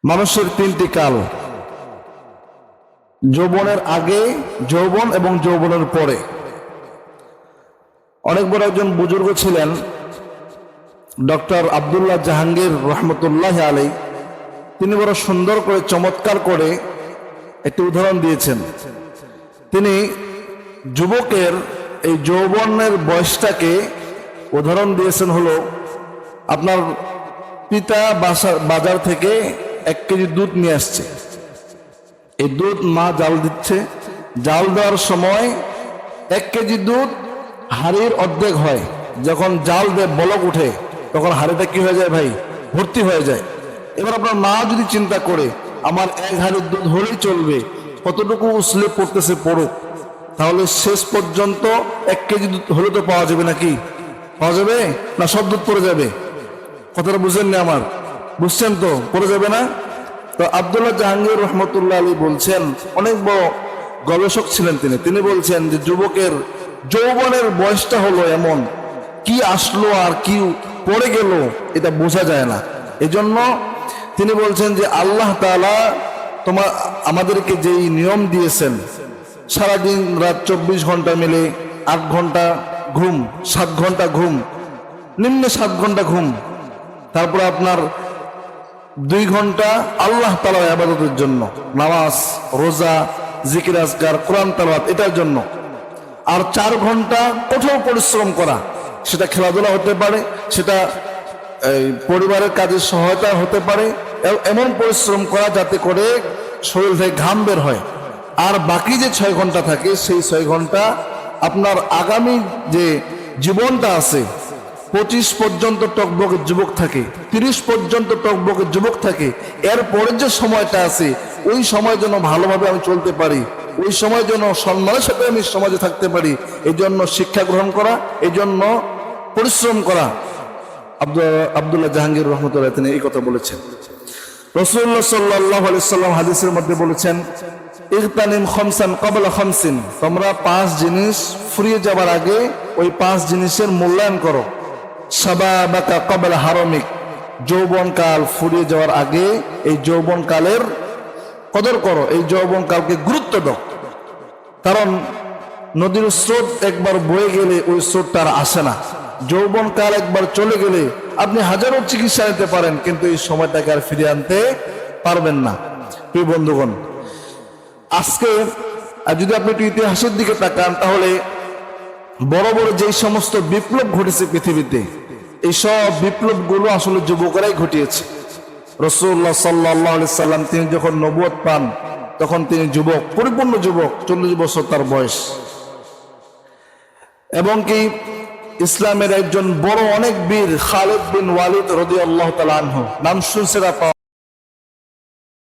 মানুষের তিনটি কাল, যৌবনের আগে, যৌবন এবং যৌবনের পরে। অনেক বড় একজন বুজুর্গ ছিলেন ডক্টর আব্দুল্লাহ জাহাঙ্গীর রহমতুল্লাহ আলাই। তিনি বড় সুন্দর করে চমৎকার করে একটি উদাহরণ দিয়েছেন। তিনি যুবকের এই যৌবনের বয়সটাকে উদাহরণ দিয়েছেন হলো, আপনার পিতা বাজার থেকে 1 কেজি দুধ নিয়ে আসছে। এই দুধ মা জাল দিচ্ছে, জাল দেওয়ার সময় 1 কেজি দুধ হাড়ির অর্ধেক হয়। যখন জাল দিয়ে বলক উঠে তখন হাড়িটা কি হয়ে যায় ভাই? ভর্তি হয়ে যায়। এবার আপনার মা যদি চিন্তা করে আমার 1 হাড়ির দুধ হলেই চলবে, কতটুকু স্লিপ পড়তেছে পড়ুক, তাহলে শেষ পর্যন্ত 1 কেজি দুধ হলে তো পাওয়া যাবে নাকি? পাওয়া যাবে না? সব দুধ পড়ে যাবে। কথাটা বুঝেন না আমার? বুঝছেন তো? পড়ে যাবে না? তো আব্দুল্লাহ জাহাঙ্গীর রহমতুল্লাহ আলী বলছেন, অনেক বড় গবেষক ছিলেন তিনি বলছেন যে যুবকের যৌবনের বয়সটা হলো এমন, কি আসলো আর কি পড়ে গেল এটা বোঝা যায় না। এজন্য তিনি বলছেন যে আল্লাহ তাআলা আমাদেরকে যেই নিয়ম দিয়েছেন, সারাদিন রাত 24 ঘন্টা মিলে 8 ঘন্টা ঘুম, 7 ঘন্টা ঘুম, নিম্নে 7 ঘন্টা ঘুম, তারপর আপনার 2 ঘন্টা আল্লাহ তাআলার ইবাদতের জন্য, নামাজ, রোজা, জিকির আজকার, কোরআন তেলাওয়াত, এটার জন্য, আর 4 ঘন্টা কঠোর পরিশ্রম করা। সেটা খেলাধুলা হতে পারে, সেটা পরিবারের কাজে সহায়তা হতে পারে, এমন পরিশ্রম করা যাতে করে শরীর থেকে ঘাম বের হয়। আর বাকি যে 6 ঘন্টা থাকে, সেই 6 ঘন্টা আপনার আগামী যে জীবনটা আছে, 25 পর্যন্ত টকবকে যুবক থাকে, 30 পর্যন্ত টকবকে যুবক থাকে, এরপরের যে সময়টা আছে ওই সময় যেন ভালোভাবে আমি চলতে পারি, ওই সময় যেন সম্মানের সাথে আমি সমাজে থাকতে পারি, এই জন্য শিক্ষা গ্রহণ করা, এই জন্য পরিশ্রম করা। আব্দুল্লাহ জাহাঙ্গীর রহমতুল্লাহ তিনি এই কথা বলেছেন। রাসূলুল্লাহ সাল্লাল্লাহু আলাইহি সাল্লাম হাদিসের মধ্যে বলেছেন, ইগতানিম খামসান ক্বাবলা খামসিন, তোমরা 5 জিনিস ফুরিয়ে যাবার আগে ওই 5 জিনিসের মূল্যায়ন করো। শাবাবাকা ক্বাবলা হারামিক, যৌবনকাল ফুরিয়ে যাওয়ার আগে এই যৌবনকালের কদর করো, এই যৌবনকালকে গুরুত্ব দাও। কারণ নদীর স্রোত একবার বয়ে গেলে ওই স্রোতটা আর আসে না। যৌবনকাল একবার চলে গেলে আপনি হাজারো চিকিৎসা নিতে পারেন, কিন্তু এই সময়টাকে আর ফিরিয়ে আনতে পারবেন না। প্রিয় বন্ধুগণ, আজকে যদি আপনি একটু ইতিহাসের দিকে তাকান, তাহলে বড় বড় যেই সমস্ত বিপ্লব ঘটেছে পৃথিবীতে, এই সব বিপ্লবগুলো আসলে যুবকরাই ঘটিয়েছে। রাসূলুল্লাহ সাল্লাল্লাহু আলাইহি সাল্লাম তিনি যখন নবুয়ত পান, তখন তিনি যুবক, পরিপূর্ণ যুবক, 40 বছর তার বয়স। এবং কি ইসলামের একজন বড় অনেক বীর খালিদ বিন ওয়ালিদ রাদিয়াল্লাহু তাআলা আনহু, নাম শুনছেন আপনারা?